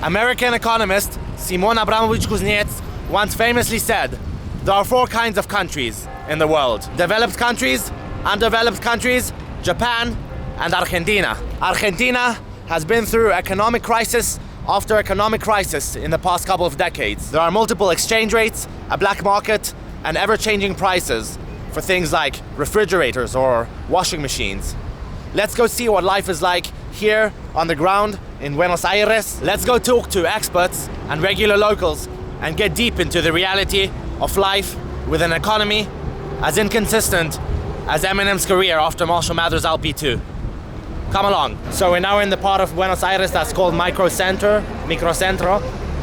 American economist Simon Abramovich Kuznets once famously said, there are 4 kinds of countries in the world. Developed countries, undeveloped countries, Japan, and Argentina. Argentina has been through economic crisis after economic crisis in the past couple of decades. There are multiple exchange rates, a black market, and ever-changing prices for things like refrigerators or washing machines. Let's go see what life is like here on the ground in Buenos Aires. Let's go talk to experts and regular locals and get deep into the reality of life with an economy as inconsistent as Eminem's career after Marshall Mathers LP2. Come along. So we're now in the part of Buenos Aires that's called Microcentro,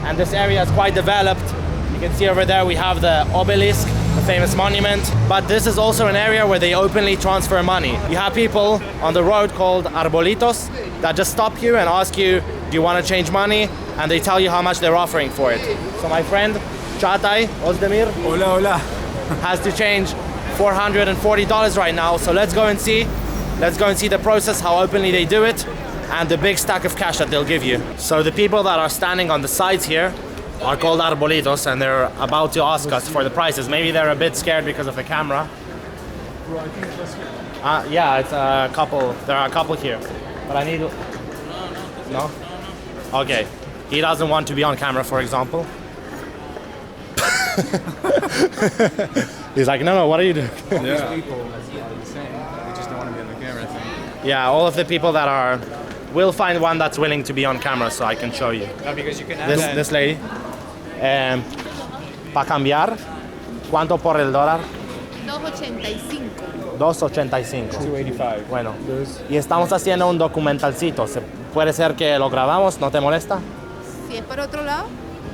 and this area is quite developed. You can see over there we have the obelisk, the famous monument, but this is also an area where they openly transfer money. You have people on the road called Arbolitos that just stop you and ask you, do you want to change money? And they tell you how much they're offering for it. So my friend, Çağatay Özdemir, Hola. has to change $440 right now. So let's go and see. Let's go and see the process, how openly they do it, and the big stack of cash that they'll give you. So the people that are standing on the sides here are called Arbolitos, and they're about to ask us for the prices. Maybe they're a bit scared because of the camera. Yeah, it's a couple. There are a couple here, but I need. No. Okay. He doesn't want to be on camera, for example. He's like, no, what are you doing? Yeah. People are the same. They just don't want to be on the camera, I think. Yeah, all of the people that are. We'll find one that's willing to be on camera so I can show you. No, because you can add This lady. Para cambiar, ¿cuánto por el dólar? 2.85. 2.85. 285. Bueno, y estamos haciendo un documentalcito. ¿Puede ser que lo grabamos? ¿No te molesta? Si es por otro lado,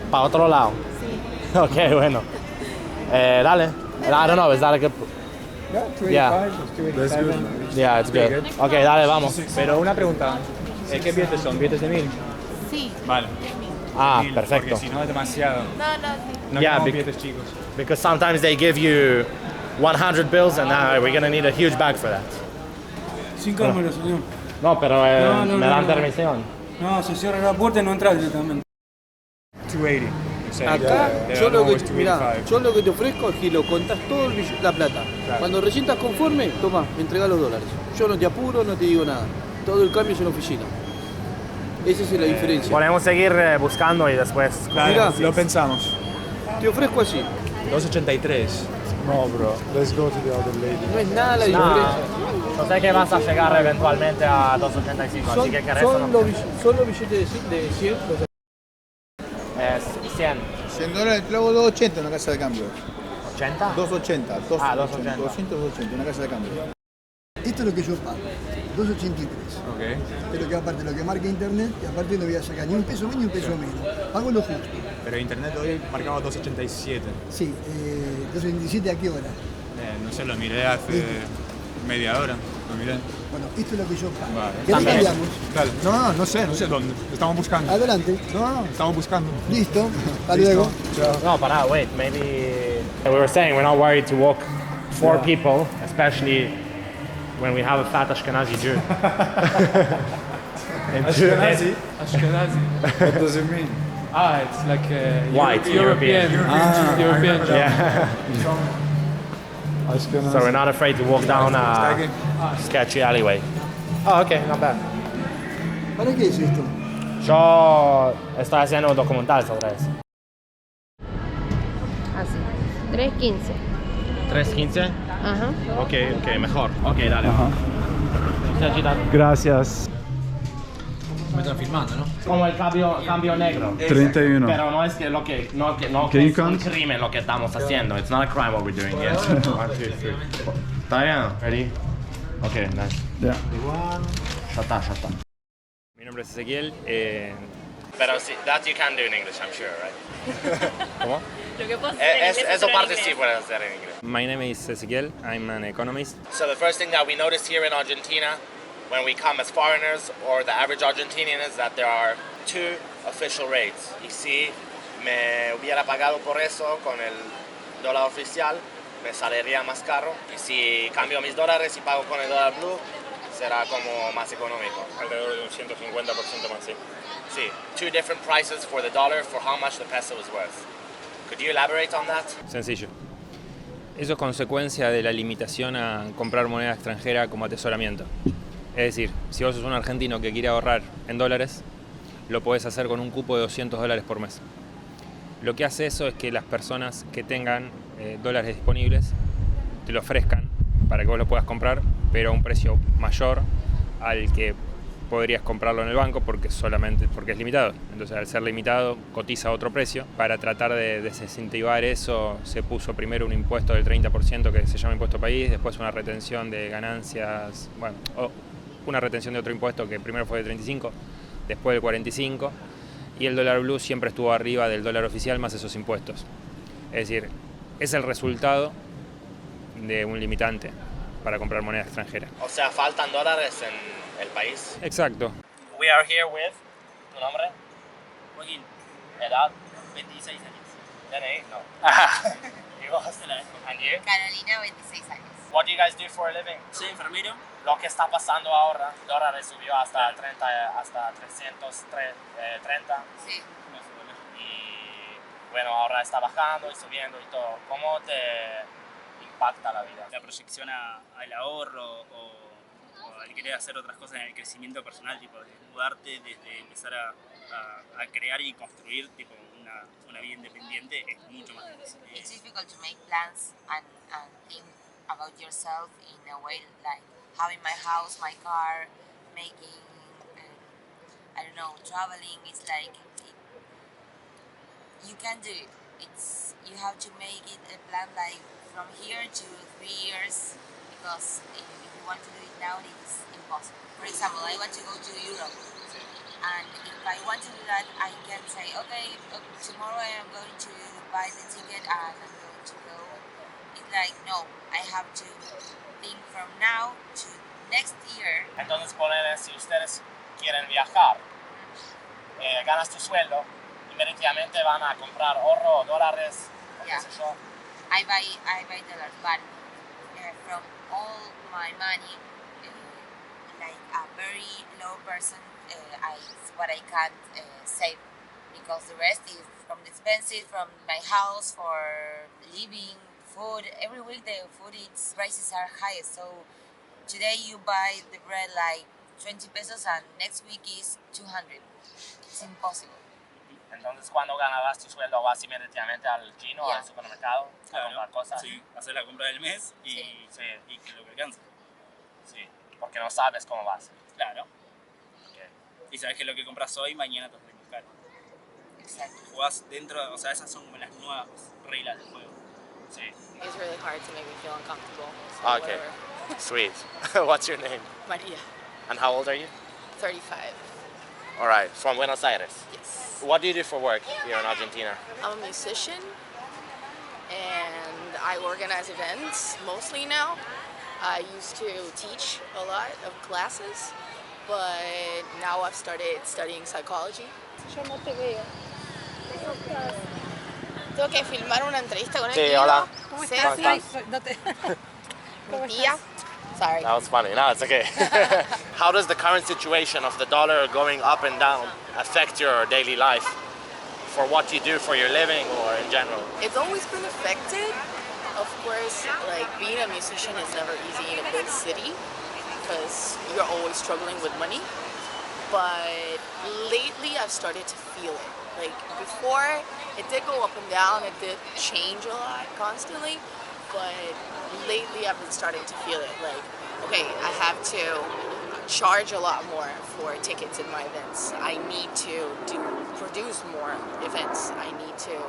Para otro lado. sí. Ok, bueno. Dale. I don't know, is that a good... Yeah, 285. Yeah. It's 287. Yeah, it's good. Ok, dale, vamos. Pero una pregunta. ¿Qué billetes son? ¿Billetes de 1000? Sí. Vale. Ah, 1000, perfecto. Porque si no es demasiado. No, sí. No Yeah, queremos bec- billetes chicos. Because sometimes they give you 100 bills and now we're gonna need a huge bag for that. Sin cámara, señor. No, pero No, me dan no. permisión. No, se cierra la puerta y no entras directamente. 280. you say. Acá, Yeah, yo, lo que, always mirá, 285. yo lo que te ofrezco es que lo contás todo la plata. Claro. Cuando recién estás conforme, toma, entregá los dólares. Yo no te apuro, no te digo nada. Todo el cambio es en la oficina. Esa es la diferencia. Podemos seguir buscando y después... Dale, Mirá. lo pensamos. Te ofrezco así. 283. No, bro. Let's go to the other lady. No es nada la No, diferencia. yo sé que vas a llegar eventualmente a 285, así que querés... Son los billetes de 100. Es 100. $100, clavo 280 en una casa de cambio. 80? 280. 280. 280 en una casa de cambio. Esto es lo que yo pago. 283. Ok. Es lo que aparte lo que marca internet y aparte no voy a sacar ni un peso más ni un peso menos. Pago lo justo. Pero internet hoy marcaba 287. Sí, 287 ¿a qué hora? No sé, lo miré hace media hora. Lo miré. Bueno, esto es lo que yo pago. Vale. ¿Qué También. cambiamos? Dale. No sé dónde. Estamos buscando. Adelante. No, estamos buscando. Listo. Hasta luego. No, but wait, maybe... We were saying we're not worried to walk 4 people, especially when we have a fat Ashkenazi Jew. Ashkenazi? What does it mean? It's like White, European. European job. Yeah. So we're not afraid to walk down a sketchy alleyway. Oh, okay, not bad. ¿Para qué es esto? Yo estoy haciendo un documental sobre eso. Así. 3.15. 3.15? Ajá. Ok, mejor. Ok, dale. Gracias. Me están filmando, ¿no? Como el cambio negro. 31. Pero no es que lo que no que no Can que you es un count? crimen lo que estamos haciendo. It's not a crime what we're doing. Yes. 1, 2, 3. ¿Está bien? Ready? Okay, nice. Yeah. Ya está. Mi nombre es Ezequiel. Pero sí, that you can do in English, I'm sure, right? ¿Cómo? Lo que puedo hacer en inglés, Eso pero en parte sí inglés. puedes hacer en inglés. My name is Ezequiel. I'm an economist. So the first thing that we notice here in Argentina when we come as foreigners or the average Argentinian is that there are 2 official rates. Y si me hubiera pagado por eso con el dólar oficial, me saldría más caro. Y si cambio mis dólares y pago con el dólar blue, será como más económico. Alrededor de un 150% más, sí. See, two different prices for the dollar for how much the peso is worth. Could you elaborate on that? Sencillo. Eso es consecuencia de la limitación a comprar moneda extranjera como atesoramiento. Es decir, si vos sos un argentino que quiere ahorrar en dólares, lo podés hacer con un cupo de $200 por mes. Lo que hace eso es que las personas que tengan dólares disponibles te lo ofrezcan para que vos lo puedas comprar, pero a un precio mayor al que podrías comprarlo en el banco porque es limitado. Entonces, al ser limitado, cotiza a otro precio. Para tratar de desincentivar eso, se puso primero un impuesto del 30% que se llama impuesto país, después una retención de ganancias, una retención de otro impuesto que primero fue del 35%, después del 45%, y el dólar blue siempre estuvo arriba del dólar oficial más esos impuestos. Es decir, es el resultado de un limitante para comprar moneda extranjera. O sea, faltan dólares en el país. Exacto. We are here with... ¿Tu nombre? Joaquín, ¿Edad? 26 años. DNI? No. ¿Y vos? And you? Carolina, 26 años. What do you guys do for a living? Soy enfermero. Lo que está pasando ahora, el dólar subió hasta 330. Sí. Y bueno, ahora está bajando y subiendo y todo. ¿Cómo te impacta la vida? La proyección al ahorro o al querer hacer otras cosas en el crecimiento personal, tipo de mudarte, desde empezar a crear y construir tipo una vida independiente, es mucho más difícil. It's difficult to make plans and think about yourself in a way like having my house, my car, making, I don't know, traveling. It's like you can do it. You have to make it a plan like from here to 3 years because if you want to do it now, it's impossible. For example, I want to go to Europe. And if I want to do that, I can say, okay, tomorrow I am going to buy the ticket and I'm going to go. It's like, no, I have to think from now to next year. Entonces, ponele, si ustedes quieren viajar, ganas tu sueldo, inmediatamente van a comprar oro o dólares, o qué sé yo. I buy dollars, but from all my money, like a very low person, what I can't save, because the rest is from the expenses, from my house, for living, food. Every week the food prices are higher, so today you buy the bread like 20 pesos and next week is 200. It's impossible. Entonces, cuando ganabas tu sueldo, vas inmediatamente al chino, al supermercado, a comprar cosas. Sí, hacer la compra del mes y que lo que alcanza. Sí, porque no sabes cómo vas. Claro. Y sabes que lo que compras hoy, mañana te vas a tener que buscar. Exactly. Jugás dentro, o sea, esas son como las nuevas reglas del juego. Sí. It's really hard to make me feel uncomfortable. So Okay, whatever. sweet. What's your name? Maria, And how old are you? 35. All right, from Buenos Aires. Yes. What do you do for work here in Argentina? I'm a musician and I organize events mostly now. I used to teach a lot of classes, but now I've started studying psychology. Yo no te veo. Tengo que filmar una entrevista con Sí, hola. ¿Cómo estás? Mi tía. Sorry. That was funny. No, it's okay. How does the current situation of the dollar going up and down affect your daily life for what you do for your living or in general? It's always been affected. Of course, like being a musician is never easy in a big city because you're always struggling with money. But lately I've started to feel it. Like before, it did go up and down, it did change a lot constantly, but lately I've been starting to feel it. Like, okay, I have to charge a lot more for tickets in my events. I need to produce more events. I need to,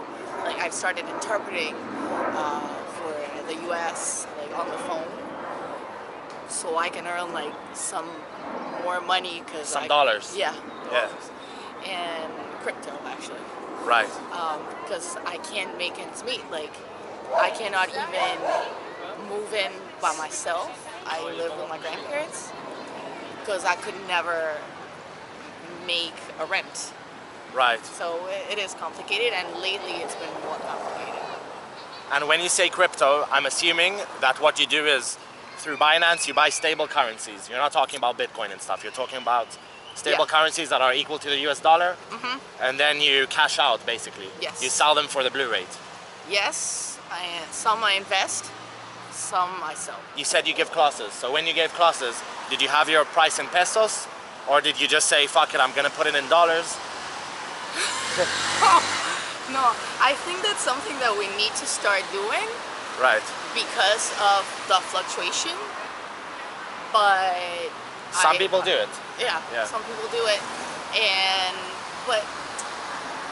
like, I've started interpreting for the US, like on the phone, so I can earn like some more money because Some dollars. Yeah. Yeah. And crypto actually. Right. Because I can't make ends meet. Like, I cannot even move in by myself. I live with my grandparents because I could never make a rent. Right. So it is complicated, and lately it's been more complicated. And when you say crypto, I'm assuming that what you do is through Binance, you buy stable currencies. You're not talking about Bitcoin and stuff. You're talking about stable Yeah. currencies that are equal to the US dollar, Mhm. and then you cash out basically. Yes. You sell them for the blue rate. Yes, some I invest, some I sell. You said you give classes, so when you gave classes, did you have your price in pesos, or did you just say, fuck it, I'm gonna put it in dollars? No, I think that's something that we need to start doing Right. because of the fluctuation. But Some people do it. Yeah, Yeah. some people do it, but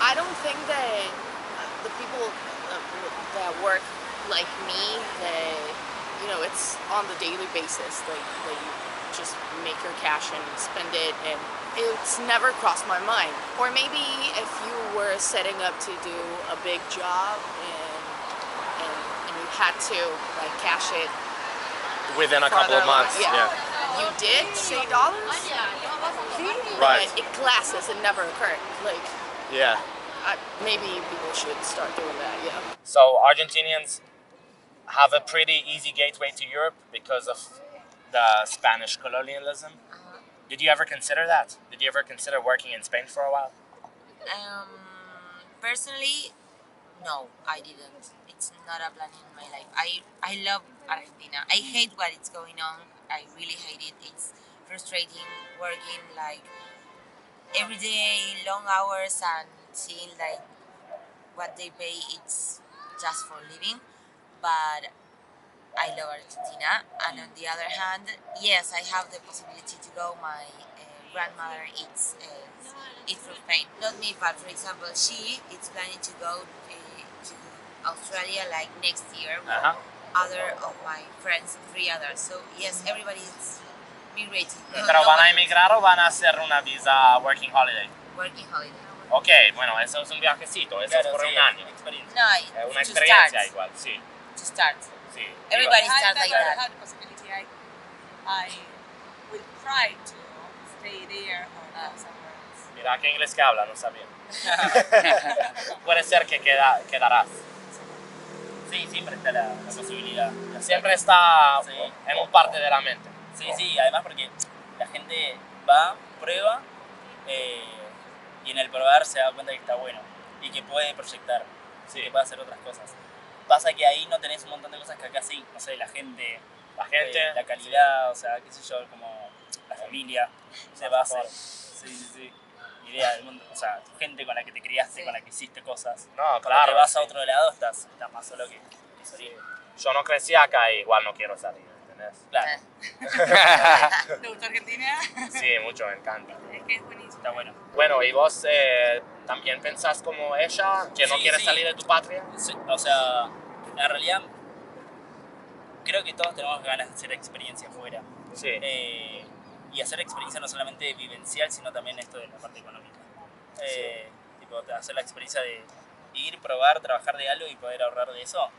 I don't think that the people that work like me, that it's on the daily basis. Like you just make your cash and spend it, and it's never crossed my mind. Or maybe if you were setting up to do a big job and you had to like cash it Within a couple of months. yeah. You did say dollars? Right. But in classes, it never occurred. Like, Yeah. maybe people should start doing that, yeah. So Argentinians have a pretty easy gateway to Europe because of the Spanish colonialism. Did you ever consider that? Did you ever consider working in Spain for a while? Personally, no, I didn't. It's not a plan in my life. I love Argentina. I hate what is going on. I really hate it. It's frustrating working like every day, long hours, and seeing like what they pay. It's just for living. But I love Argentina. And on the other hand, yes, I have the possibility to go. My grandmother eats from Spain. Not me, but for example, she is planning to go to Australia like next year with other of my friends, 3 others. So yes, everybody is migrating. ¿Pero van a emigrar o van a hacer una visa working holiday? Working holiday. Ok, bueno, eso es un viajecito, eso es por un año. No, Es una to experiencia start. igual, sí. To start. Sí. Everybody Igual. starts like that. Had the possibility, I will try to stay there or go somewhere else. Mira qué inglés que habla, no sabía. Puede ser que quedarás. Sí, siempre está la posibilidad. Siempre está Sí. en un parte de la mente. Sí, además porque la gente va, prueba y en el probar se da cuenta que está bueno y que puede proyectar, que puede hacer otras cosas. Pasa que ahí no tenés un montón de cosas que acá sí, no sé, la gente, la calidad, o sea, qué sé yo, como la familia, se base, idea del mundo, o sea, gente con la que te criaste, con la que hiciste cosas. No, Cuando claro. te vas sí. a otro lado estás más solo que solito. Yo no crecí acá y igual no quiero salir, ¿entendés? Claro. ¿Te gusta Argentina? Sí, mucho, me encanta. Es que es buenísimo. Está bueno. Bueno, ¿y vos también pensás como ella, que no Sí, quieres sí. salir de tu patria? Sí, o sea, en realidad creo que todos tenemos ganas de hacer experiencia afuera. Sí. Y hacer experiencia no solamente vivencial, sino también esto de la parte económica. Tipo, hacer la experiencia de ir, probar, trabajar de algo y poder ahorrar de eso.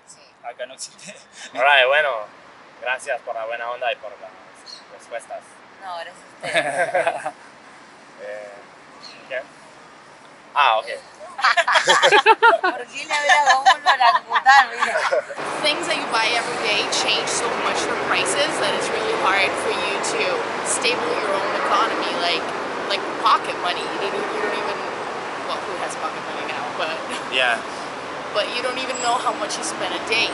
Acá no existe. Alright, bueno, gracias por la buena onda y por las respuestas. No, gracias a usted. ¿Qué? Ah, ok. ¿Por qué le habla como un orangután? Mira. Things that you buy every day change so much from prices that it's really hard for you to stable your own economy, like pocket money. You don't even, well, who has pocket money now? But Yeah. but you don't even know how much you spend a day.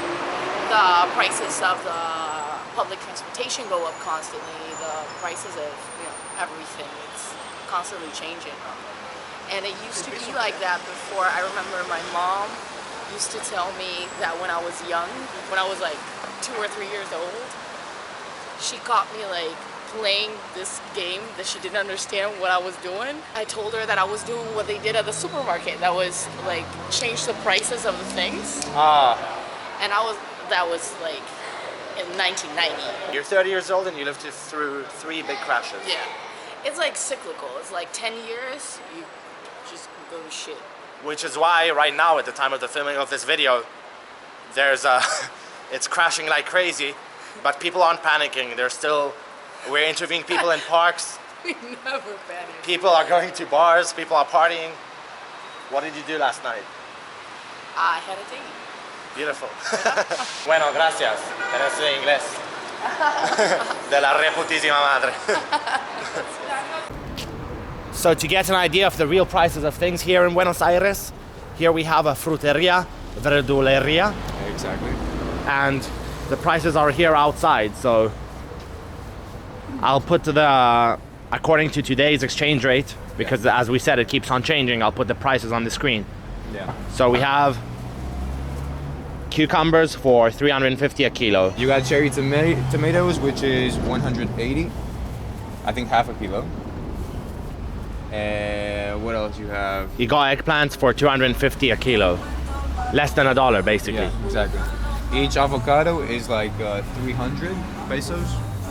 The prices of the public transportation go up constantly. The prices of everything, it's constantly changing. And it used to be like that before. I remember my mom used to tell me that when I was young, when I was like 2 or 3 years old, she caught me like playing this game that she didn't understand what I was doing. I told her that I was doing what they did at the supermarket, that was like change the prices of the things. And that was like in 1990. You're 30 years old and you lived through 3 big crashes. Yeah. It's like cyclical. It's like 10 years, you just go to shit. Which is why right now, at the time of the filming of this video, it's crashing like crazy, but people aren't panicking. We're interviewing people in parks. We never panic. People are going to bars, people are partying. What did you do last night? I had a date. Beautiful. Bueno, gracias. Eres de inglés. De la reputísima madre. So to get an idea of the real prices of things here in Buenos Aires, here we have a fruteria, verduleria. Exactly. And the prices are here outside, so I'll put according to today's exchange rate, because as we said, it keeps on changing, I'll put the prices on the screen. Yeah. So we have cucumbers for 350 a kilo. You got cherry tomatoes, which is 180. I think half a kilo. And what else you have? You got eggplants for 250 a kilo. Less than $1, basically. Yeah, exactly. Each avocado is like 300 pesos,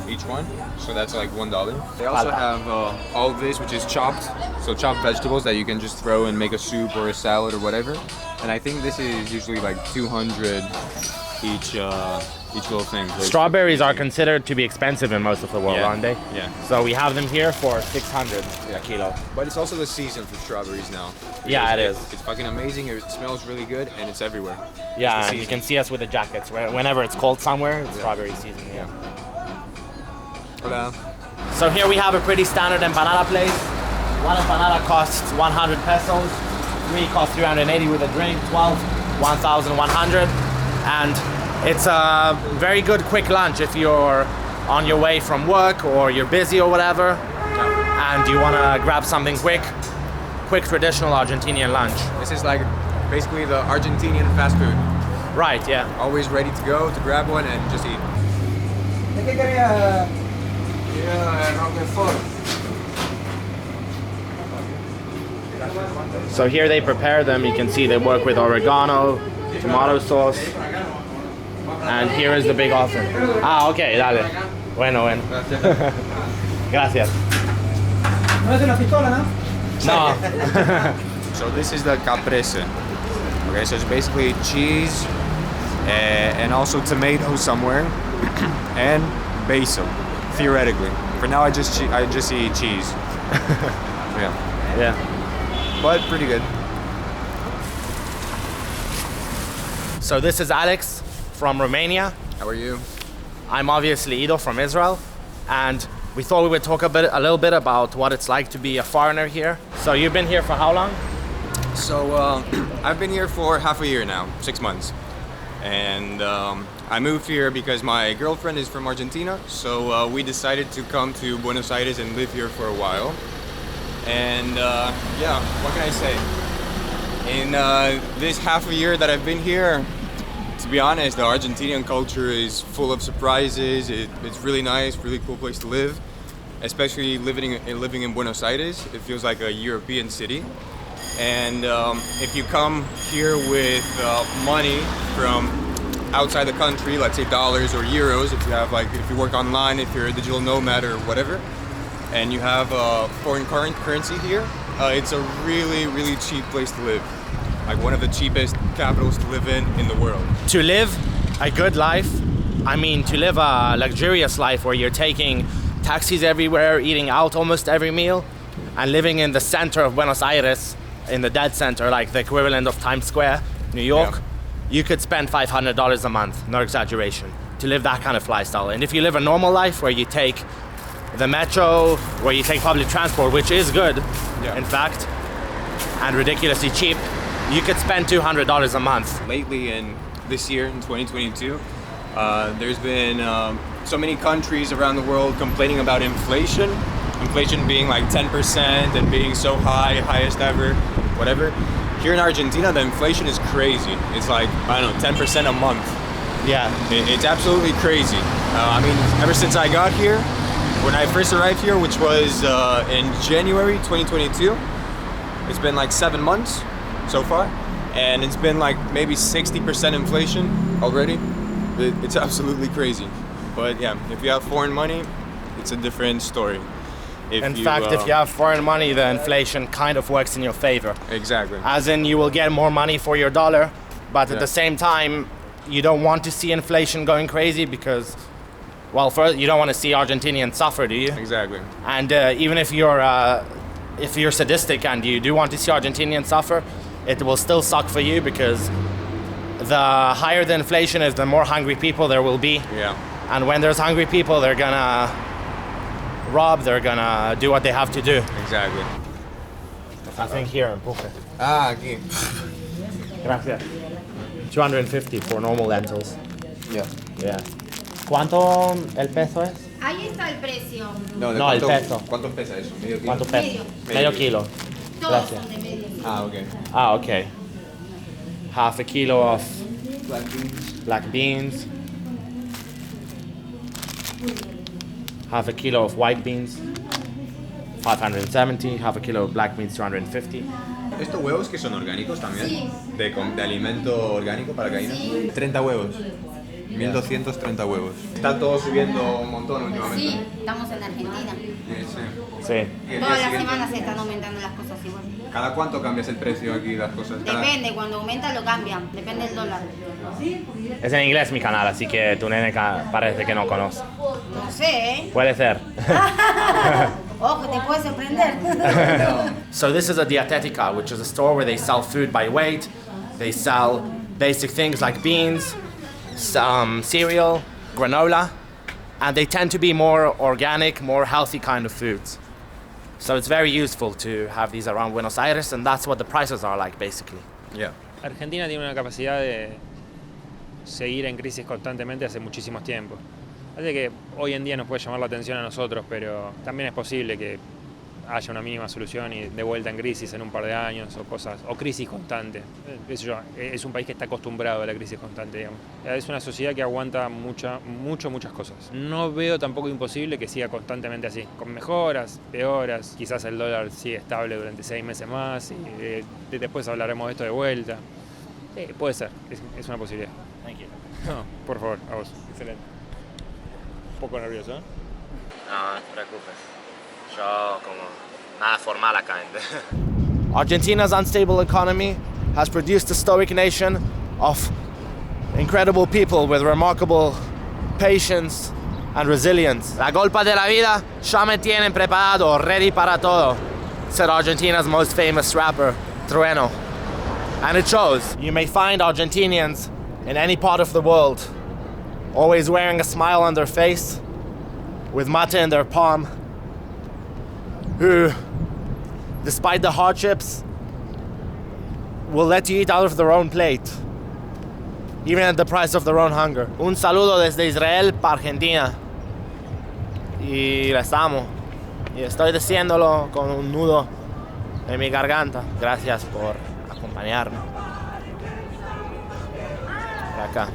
each one. So that's like $1. They also have all of this, which is chopped. So chopped vegetables that you can just throw and make a soup or a salad or whatever. And I think this is usually like 200 each little thing. Strawberries are considered to be expensive in most of the world, aren't they? Yeah. So we have them here for 600 a kilo. But it's also the season for strawberries now. Yeah, it is. It's fucking amazing. It smells really good, and it's everywhere. Yeah, you can see us with the jackets. Whenever it's cold somewhere, it's strawberry season. Yeah. Hola. So here we have a pretty standard empanada place. One empanada costs 100 pesos. 3 cost 380 with a drink. 12, 1,100. And it's a very good quick lunch if you're on your way from work or you're busy or whatever, and you want to grab something quick traditional Argentinian lunch. This is like basically the Argentinian fast food. Right, yeah. Always ready to go, to grab one and just eat. So here they prepare them. You can see they work with oregano, tomato sauce, and here is the big offer. Ah, okay, dale. Bueno. Gracias. No es una pistola, ¿no? No. So this is the caprese. Okay, so it's basically cheese and also tomato somewhere and basil, theoretically. For now, I just eat cheese. Yeah. But pretty good. So this is Alex from Romania. How are you? I'm obviously Ido from Israel, and we thought we would talk a little bit about what it's like to be a foreigner here. So you've been here for how long? So I've been here for half a year now, 6 months. And I moved here because my girlfriend is from Argentina, so we decided to come to Buenos Aires and live here for a while. And yeah, what can I say? In this half a year that I've been here, to be honest, the Argentinian culture is full of surprises. It's really nice, really cool place to live. Especially living in Buenos Aires, it feels like a European city. And if you come here with money from outside the country, let's say dollars or euros, if you work online, if you're a digital nomad or whatever, and you have foreign currency here, it's a really, really cheap place to live. Like one of the cheapest capitals to live in the world. To live a good life, I mean to live a luxurious life where you're taking taxis everywhere, eating out almost every meal, and living in the center of Buenos Aires, in the dead center, like the equivalent of Times Square, New York, you could spend $500 a month, no exaggeration, to live that kind of lifestyle. And if you live a normal life where you take the metro, where you take public transport, which is good, in fact, and ridiculously cheap, you could spend $200 a month. Lately, in this year, in 2022, there's been so many countries around the world complaining about inflation. Inflation being like 10% and being so high, highest ever, whatever. Here in Argentina, the inflation is crazy. It's like, I don't know, 10% a month. Yeah. It's absolutely crazy. I mean, ever since I got here, when I first arrived here, which was in January 2022, it's been like 7 months so far, and it's been like maybe 60% inflation already. It's absolutely crazy. But yeah, if you have foreign money, it's a different story. In fact, if you have foreign money, the inflation kind of works in your favor. Exactly. As in, you will get more money for your dollar, but at the same time, you don't want to see inflation going crazy because, well, first, you don't want to see Argentinians suffer, do you? Exactly. And even if you're sadistic and you do want to see Argentinians suffer, it will still suck for you because the higher the inflation is, the more hungry people there will be. Yeah. And when there's hungry people, they're gonna rob, they're gonna do what they have to do. Exactly. I think here, empuje. Ah, aquí. Gracias. 250 for normal lentils. Yeah. Yeah. ¿Cuánto el peso es? Ahí está el precio. No, el peso. ¿Cuánto pesa eso? ¿Medio kilo? ¿Cuánto pesa? Medio kilo. Todos Gracias. son de medio. Ah, ok. Ah, okay. Half a kilo of Black beans. black beans. Half a kilo of white beans. 570. Half a kilo of black beans, 250. ¿Estos huevos que son orgánicos también? Sí. De alimento orgánico para gallinas. Sí. 30 huevos. 1230 huevos. Está todo subiendo un montón últimamente. Sí, estamos en Argentina. Sí. Y el día Todas las siguiente, semanas se están aumentando las cosas igual. ¿cada cuánto cambias el precio aquí de las cosas? Depende, cuando aumenta lo cambian, depende del dólar. Es en inglés mi canal, así que tu nene parece que no conoce. No sé, ¿eh? Puede ser. Ojo, te puede sorprender. So this is a dietetica, which is a store where they sell food by weight. They sell basic things like beans, some cereal, granola, and they tend to be more organic, more healthy kind of foods. So it's very useful to have these around Buenos Aires, and that's what the prices are like, basically. Yeah. Argentina tiene una capacidad de seguir en crisis constantemente hace muchísimos tiempos. Así que hoy en día nos puede llamar la atención a nosotros, pero también es posible que haya una mínima solución y de vuelta en crisis en un par de años o crisis constante. Es un país que está acostumbrado a la crisis constante, digamos. Es una sociedad que aguanta muchas cosas. No veo tampoco imposible que siga constantemente así, con mejoras, peoras. Quizás el dólar sigue estable durante 6 meses más y después hablaremos de esto de vuelta. Puede ser, es una posibilidad. Thank you. No, por favor, a vos. Excelente. Un poco nervioso, ¿eh? No, no te preocupes. Yo como nada formal acá. Argentina's unstable economy has produced a stoic nation of incredible people with remarkable patience and resilience. La golpa de la vida ya me tienen preparado, ready para todo, said Argentina's most famous rapper, Trueno. And it shows. You may find Argentinians in any part of the world, always wearing a smile on their face, with mate in their palm, who, despite the hardships, will let you eat out of their own plate, even at the price of their own hunger. Un saludo desde Israel para Argentina. Y les amo. Y estoy diciéndolo con un nudo en mi garganta. Gracias por acompañarme. Por acá.